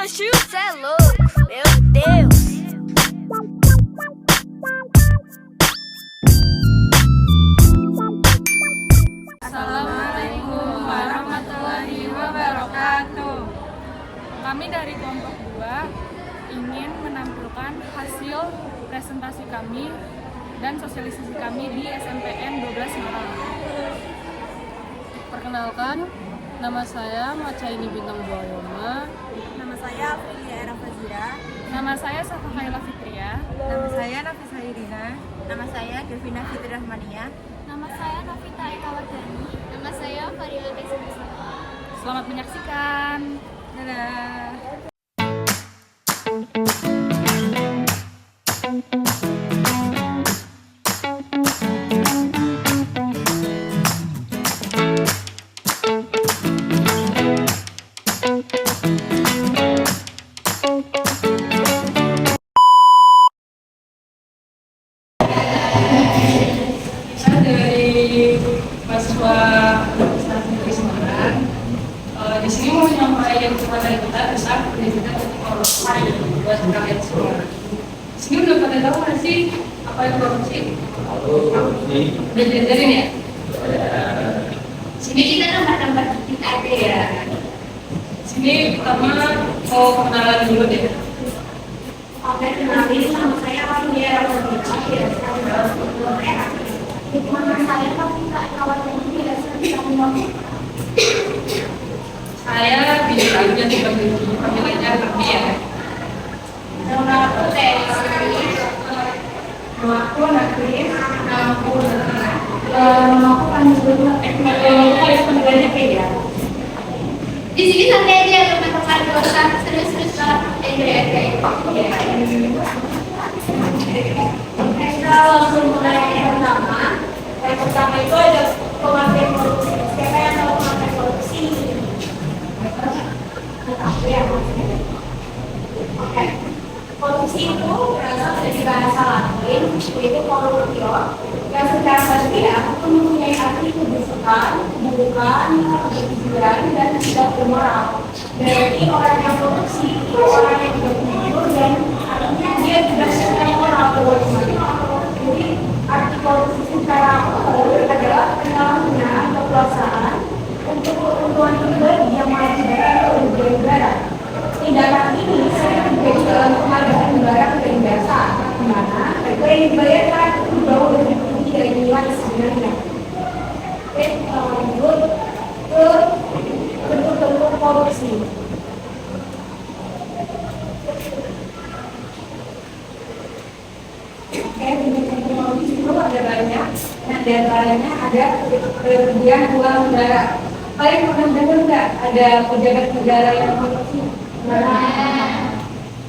Chuchu, cê é louco, meu Deus. Assalamualaikum warahmatullahi wabarakatuh. Kami dari kelompok 2 ingin menampilkan hasil presentasi kami dan sosialisasi kami di SMPN 12 Malang. Perkenalkan, nama saya Macaini Bintang Buayoma. Nama saya Aprilia Era Fazira. Nama saya Safa Khaila Fitria. Nama saya Nafisa Irina. Nama saya Devina Fitri Rahmania. Nama saya Novita Eka Wardani. Nama saya Farila Desi. Selamat menyaksikan. Dadah. Saya dari mahasiswa Negeri Semarang. Di sini mau menyampaikan materi kita tentang pendidikan korupsi buat rakyat semua. Di sini udah pada tahu nggak sih apa itu korupsi? Udah diajarin ya? Sini kita nambah-nambah dikit aja ya. Sini pertama mau kenalan dulu deh. Oke, kenalin nama saya Aprilia Era Fazira. Nama saya Novita Eka Wardani. Saya bisa aja sebagai pemilihnya kami ya. Nama aku Tessa. Nama aku Nakris. Nama aku Nama aku Panjulu. panggilannya kayak Di sini santai aja teman-teman, gak usah serius-serius banget. Kita langsung mulai yang pertama. Yang pertama itu ada pengertian korupsi. Siapa yang tahu pengertian korupsi? Ya. Oke. Korupsi itu berasal dari bahasa Latin, yaitu corruptio, yang secara harfiah mempunyai arti kebusukan, keburukan, kejujuran, dan tidak bermoral. Berarti orang yang korupsi itu orang yang tidak jujur dan artinya dia tidak secara moral. Jadi arti korupsi secara umum adalah penyalahgunaan kekuasaan untuk keuntungan pribadi yang mengakibatkan kerugian negara. Tindakan ini sering terjadi dalam pengadaan barang dan jasa, di mana harga yang dibayarkan itu jauh lebih tinggi dari nilai sebenarnya. Oke, kita lanjut ke bentuk-bentuk korupsi. Oke, bentuk-bentuk korupsi itu ada banyak. Nah, di antaranya ada kerugian uang negara. Kalian pernah dengar nggak ada pejabat negara yang korupsi?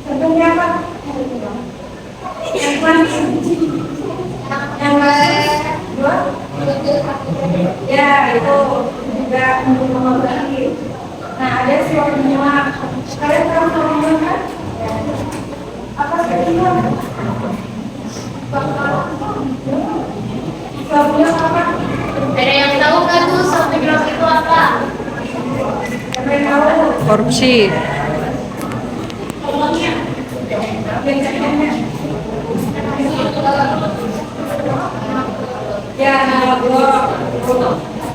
Contohnya apa? Yang paling dua? Ya, itu juga untuk mengobati. Nah, ada suap menyuap. Kalian tahu suap menyuap kan? Apa suap menyuap? Suap menyuap apa? Ada yang tahu nggak tuh suap menyuap itu apa? Siapa yang tahu? korupsi. Contohnya? Biasanya. Ya,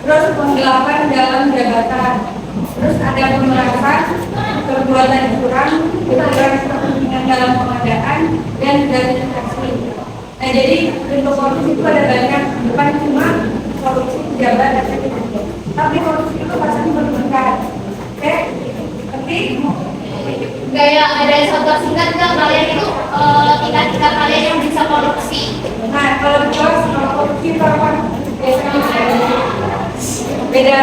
terus penggelapan dalam jabatan, terus ada pemerasan, perbuatan curang, kekurangan kepentingan dalam pengadaan, dan gratifikasi. Nah, jadi bentuk korupsi itu ada banyak, bukan cuma korupsi pejabat, tapi korupsi itu pasti berbentuk. Oke, tapi Kayak ada contoh singkat nggak kalian itu tingkat-tingkat kalian yang bisa korupsi? nah, kalau korupsi itu apa? Biasanya beda.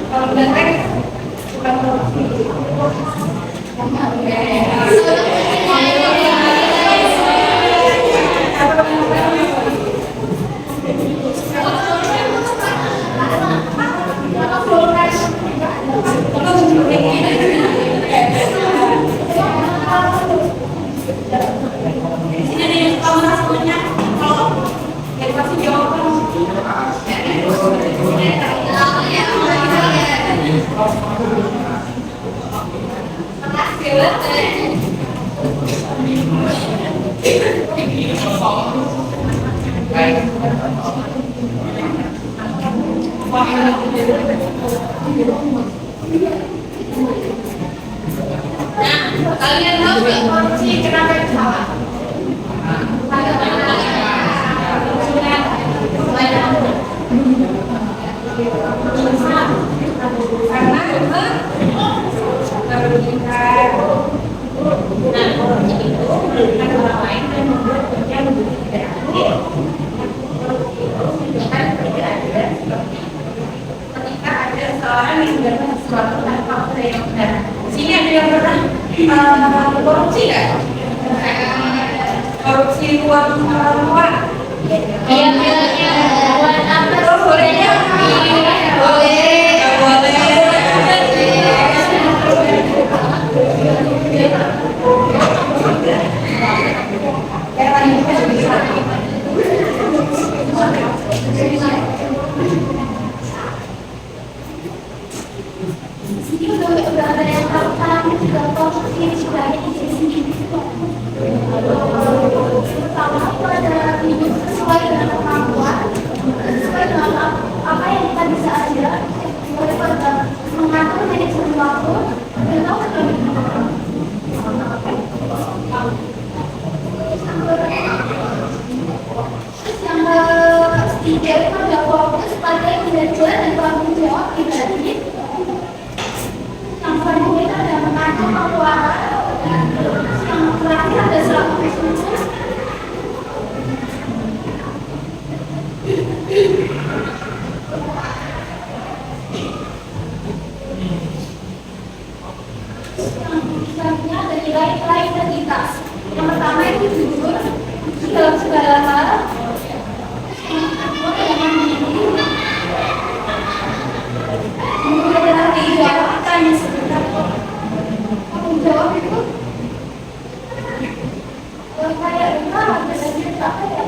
Kalau benteng bukan korupsi. Ini nih, kalau rasanya kalau pasti jawaban. Makasih. Nah, kalian tahu nggak korupsi kenapa itu salah? Ketika ada seorang yang melakukan sesuatu tanpa fakta yang benar. Sini ada yang pernah korupsi nggak? Korupsi uang orang tua? Iya, uang apa? Bolehnya? Udah ada yang tahu juga korupsi sudah ada di sini. Pertama itu ada hidup sesuai dengan kemampuan, sesuai dengan apa yang kita bisa aja, daripada mengatur manajemen waktu, dan tahu terus yang ketiga itu ada fokus pada kinerja dan tanggung jawab pribadi. Yang kedua itu ada mengatur keuangan. Yang terakhir ada selalu sukses. Yang selanjutnya ada nilai-nilai integritas. Yang pertama itu jujur dalam segala hal. Yang kedua ada mandiri. Kemudian adalah dijawabkan yang sebenarnya. Tanggung jawab itu kayak gimana? Biasanya apa ya?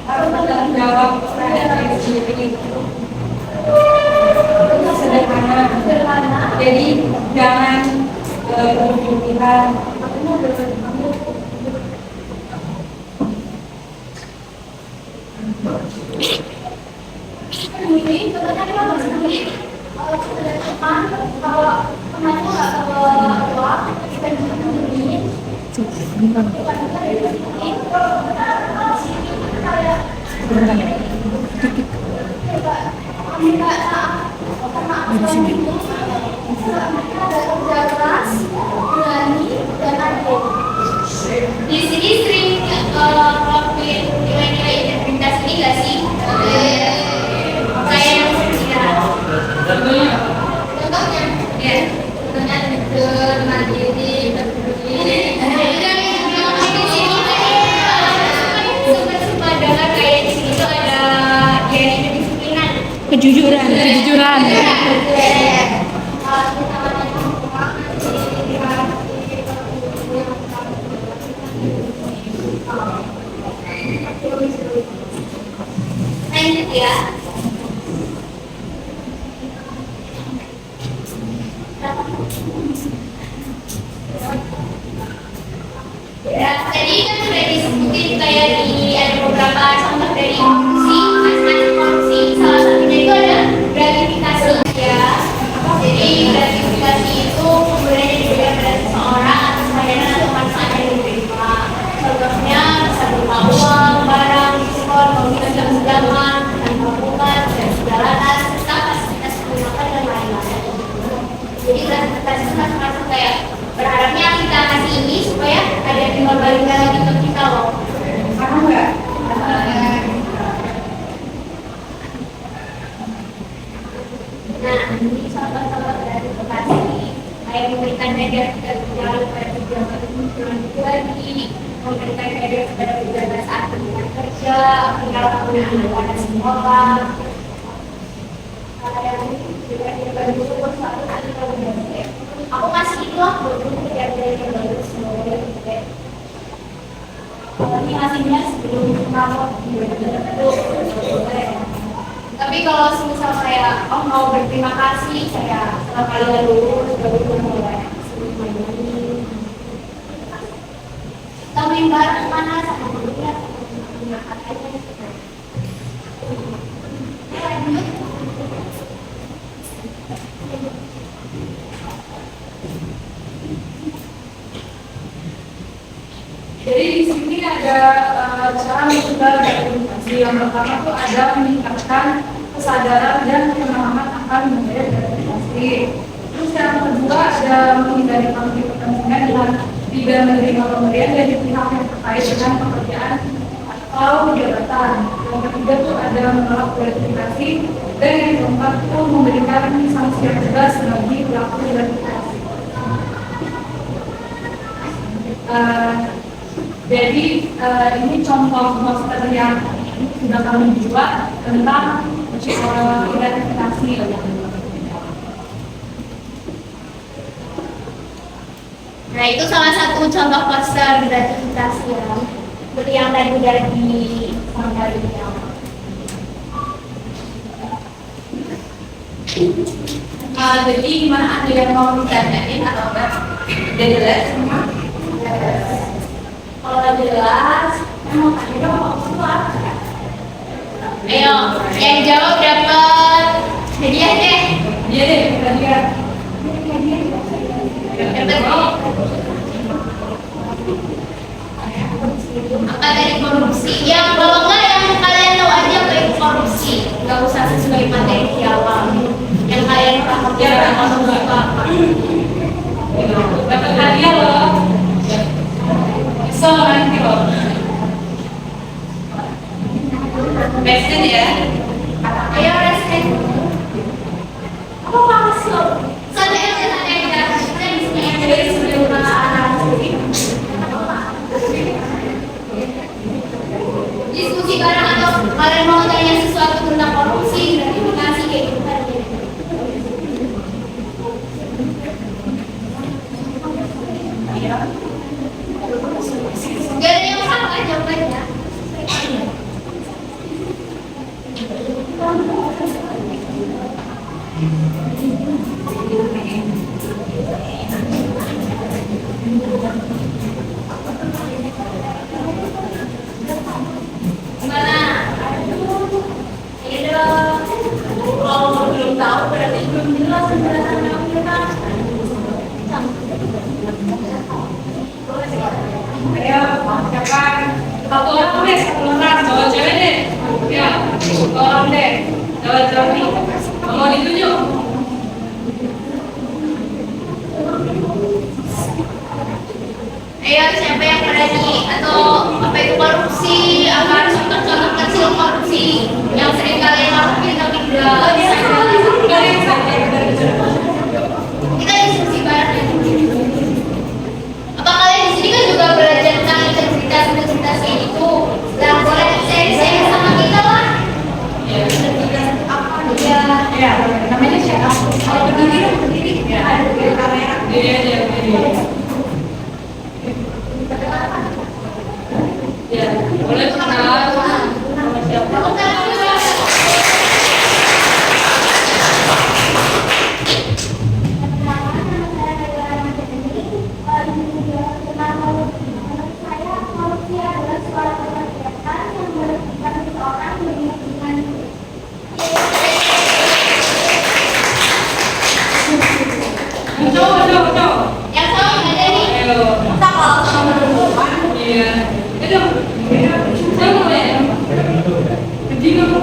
Harus bertanggung jawab terhadap diri sendiri. Sederhana. Jadi jangan berlebihan. Ini sebenarnya kan masih depan kalau kemarin nggak bawa kita disembunyiin. Di sini sering ngelakuin nilai-nilai integritas ini nggak sih? Kayak yang sekitar. Contohnya? Ya, contohnya jujur, mandiri, berdiri. Sempat dengar kayak di sini tuh ada kedisiplinan. Kejujuran. Lanjut ya. Ya, tadi kan sudah disebutin kayak di ada beberapa contoh dari korupsi, macam-macam korupsi. Salah satunya itu ada gratifikasi ya. Jadi gratifikasi itu pemberian yang diberikan pada seseorang atas pelayanan atau manfaat yang diterima. Contohnya bisa berupa uang, barang, diskon, komunitas tunjangan, tabungan, dan perjalanan, serta fasilitas penginapan dan lain-lain. Jadi gratifikasi itu macam-macam kayak berharapnya kita kasih ini supaya ada timbal baliknya lagi ke kita loh. Kamu nggak? Nah, ini contoh-contoh gratifikasi kayak memberikan hadiah kepada pejabat pada pejabat pribadi, memberikan hadiah kepada pejabat saat kunjungan kerja, pengalaman pada sekolah. Kalau yang ini juga dibagi satu kali kalau aku kasih itu lah buat yang bagus semuanya gitu. Ini ngasihnya sebelum kamu tapi kalau misal saya mau berterima kasih saya setelah kalian lulus baru mulai Kita main bareng mana sama gurunya. Jadi di sini ada cara mencoba edukasi. Yang pertama tuh ada meningkatkan kesadaran dan pemahaman akan budaya gratifikasi. Terus yang kedua ada menghindari konflik kepentingan dengan tidak menerima pemberian dari pihak yang terkait dengan pekerjaan atau jabatan. Yang ketiga tuh ada menolak gratifikasi, dan yang keempat tuh memberikan sanksi yang tegas bagi pelaku gratifikasi. Jadi ini contoh poster yang sudah kami buat tentang gratifikasi. Nah, itu salah satu contoh poster gratifikasi ya. Seperti yang tadi udah disampaikan di awal. Jadi gimana, ada yang mau ditanyain atau enggak? Udah jelas semua? Kalau jelas, mau tanya dong apa? Ayo, yang jawab dapat hadiah deh. Iya deh, hadiah. Apa dari korupsi? Yang kalau enggak yang kalian tahu aja apa itu korupsi, nggak usah sesuai materi di awal. Yang kalian paham ya korupsi apa? Dapat hadiah loh. So nanti loh. Besen ya. Ayo respect. Apa maksud? Santai aja, santai aja. Kita di sini aja dari sebelum diskusi bareng atau kalian mau tanya sesuatu tentang korupsi, gratifikasi kayak gitu kan? Gak ada yang salah jawabannya. Gimana? Ini dong. Kalau belum tahu berarti belum jelas penjelasannya kita. Ayo, siapa? Satu orang deh, satu orang. Cowok cewek deh. Ya, satu orang deh. Jawab nih. Mau ditunjuk? Ayo, siapa yang berani? Atau apa itu korupsi? Apa contoh-contoh kecil korupsi yang sering kalian lakuin tapi tidak kita diskusi bareng. Apa kalian di sini kan juga belajar tentang cerita-cerita kayak gitu? Nah, boleh share sama kita lah. Apa dia? Ya, namanya siapa? Kalau berdiri. Ya, ada kamera. Diri aja, diri. Ya, boleh kenalan sama siapa? Yang tahu nggak ada nih? Kita kalau sama perempuan. Iya. Itu. Saya mau ya. Pergi dulu.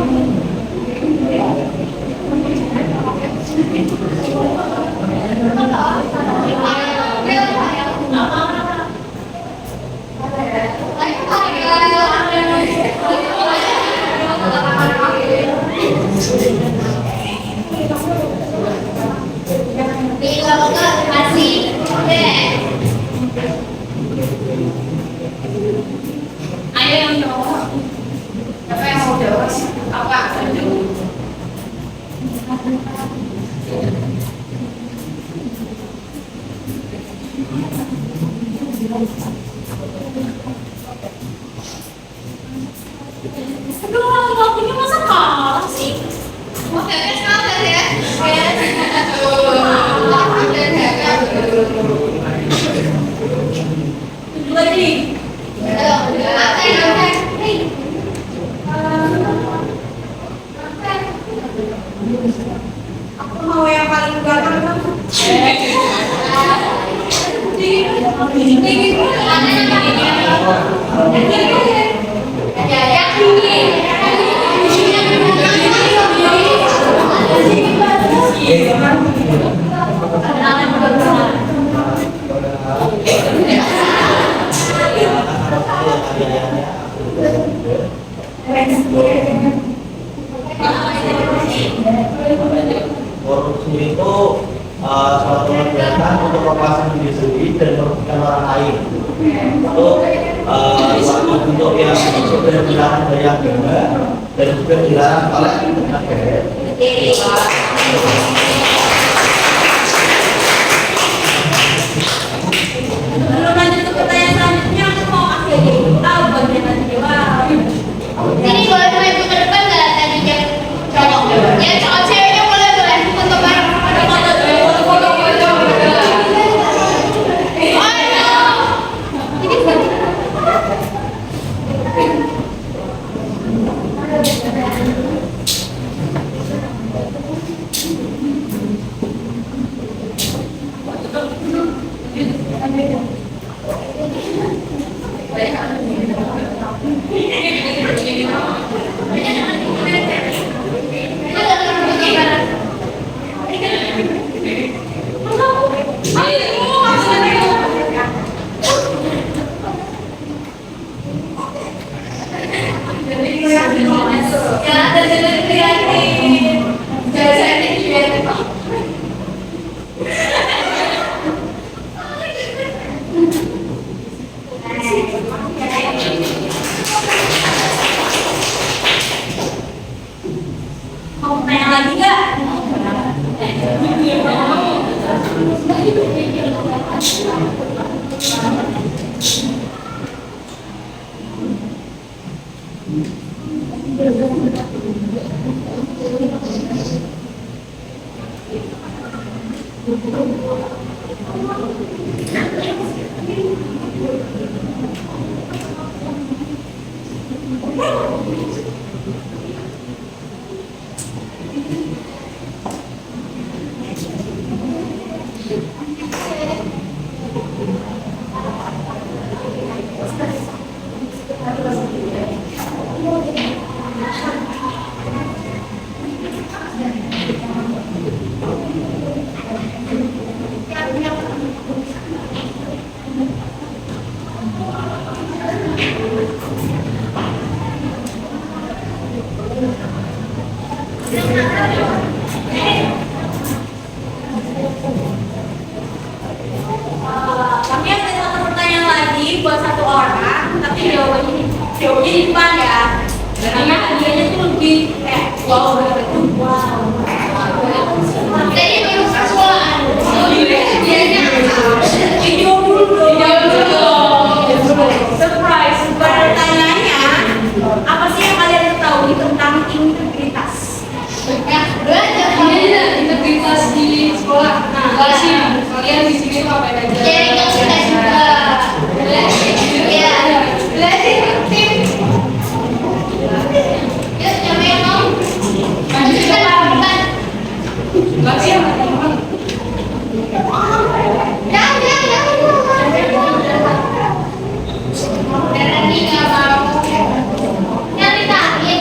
Kalau nggak kasih deh. mau yang paling gampang kan? Korupsi itu suatu kegiatan untuk memuaskan diri sendiri dan merugikan orang lain. Itu suatu bentuk yang sudah dilarang dari agama dan juga dilarang oleh negara. Sebelum lanjut ke pertanyaan selanjutnya, aku mau kasih tahu bagaimana jawab. Ini boleh maju ke depan nggak tadi jam cowok? Ya cowok ceweknya boleh foto bareng. Ada foto foto. Ini Mau tanya lagi nggak? Kami ada satu pertanyaan lagi buat satu orang, tapi jawabannya di depan ya. Karena hadiahnya tuh lebih kayak wow gitu. Wow. tadi baru sekolahan. Dijawab dulu. Surprise. Pertanyaannya, apa sih yang kalian ketahui tentang integritas? Belajar Integritas di sekolah. Kalian di sini tuh apa aja? jadi kita juga ya belajar tim. Yuk siapa yang mau? Maju ke depan. Latihan. Berarti nggak mau. Yang ditanya.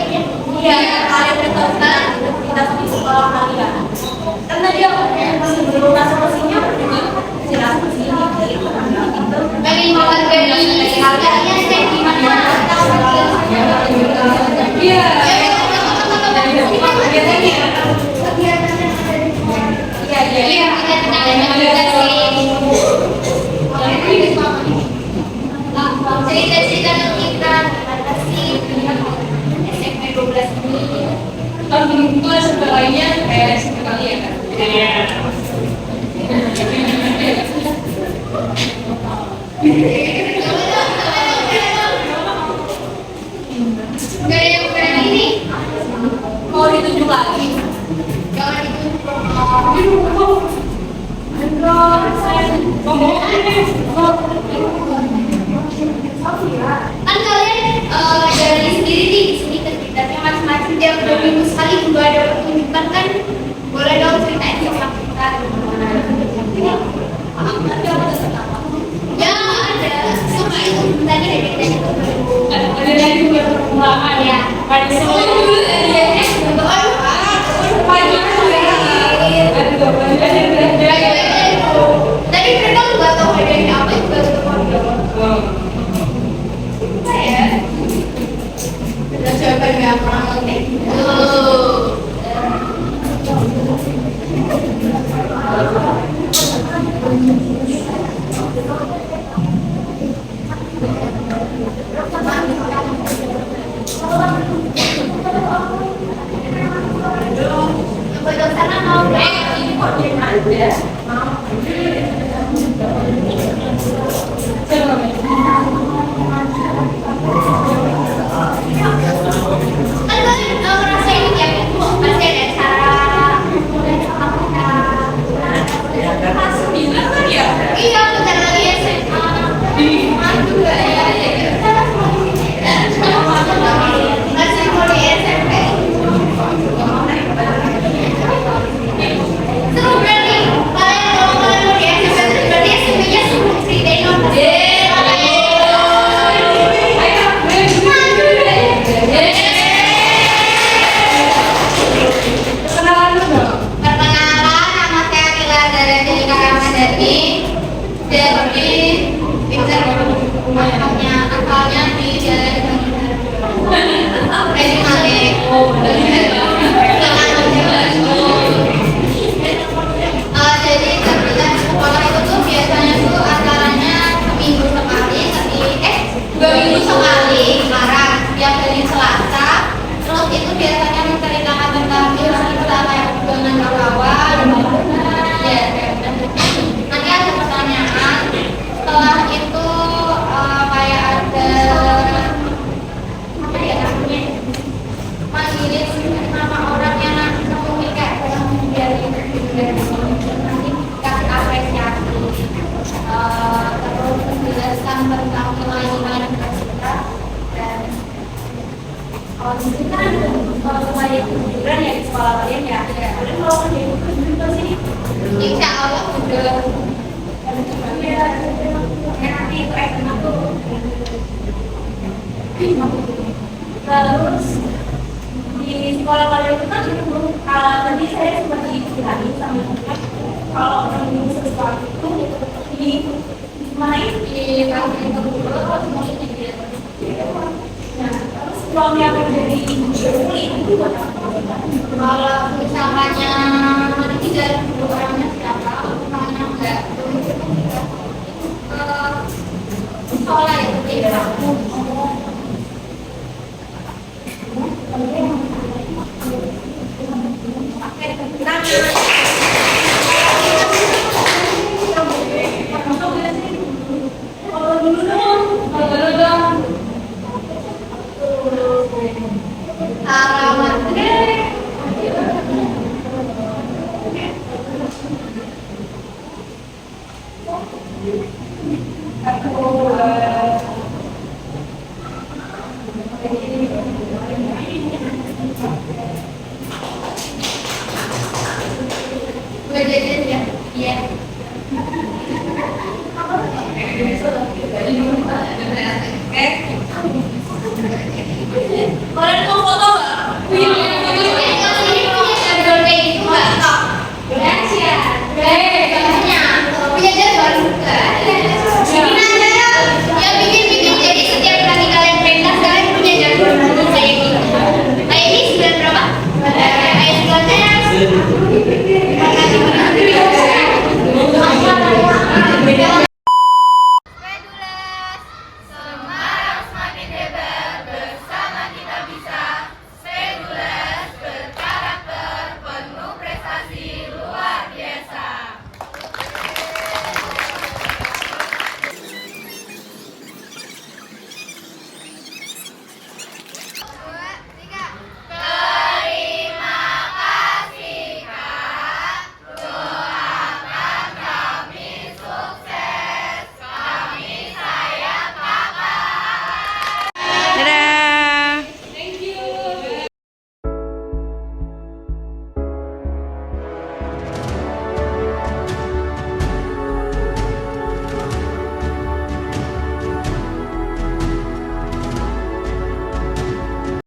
Iya, kalian ketahui integritas di sekolah kalian. Karena dia sebelum resolusinya juga jelaskan sih gitu. Pengen menghargai kalian yang gimana? Iya. Iya, kita kenalin juga sih. Cerita-cerita tentang kita gimana sih SMP 12 ini. Kan itu SMP lainnya kayak SMP kalian kan? Iya. Gak ada yang keren ini. Mau ditunjuk lagi? Jangan ditunjuk. Kan kalian dari sendiri nih di sini integritasnya masing-masing tiap 2 minggu sekali juga ada pertunjukan kan Boleh dong ceritain tentang kita. Ya ada, cuma itu tadi dari itu. Ada lagi buat permulaan ya. Ada semua. Tadi mereka juga tahu bedanya apa itu baru tahu. Saya udah coba nggak pernah kayak gitu. Betul sana mau ini kok ada. Kan ngerasain ya itu pasti ada cara kelas 9 kan ya? Iya, bentar lagi SMA. Juga ya. Masih mulai SMP. Seru berarti. Kalian kalau kalian mau di SMP berarti SMP-nya seru ceritain dong. Perkenalan, nama saya Kila dari Karamadani. Jadi pinter akalnya di jalan Malik. Jadi kegiatan sekolah itu tuh biasanya tuh acaranya seminggu sekali, 2 minggu sekali, sekarang yang dari Selasa. Terus itu biasanya menceritakan tentang kita kayak hubungan kawan. Ya, nanti ada pertanyaan. Setelah itu kayak ada apa ya namanya? Manggilin nama orang yang mungkin kayak orang dari nanti kasih apresiasi. Terus menjelaskan tentang nilai-nilai kita dan kalau di sini kan nilai hiburan ya di sekolah kalian ya. Kalian kalau kerja itu juga sih. Insya Allah udah. Ya nanti itu enak tuh. Terus di sekolah kalian itu kan tadi saya sempat dibilangin sama teman kalau orang ini sesuatu itu main di kampung terus maksudnya dia. Nah terus kalau yang dari guru itu kalau misalnya tidak orangnya siapa orangnya enggak sekolah itu tidak. Kalian mau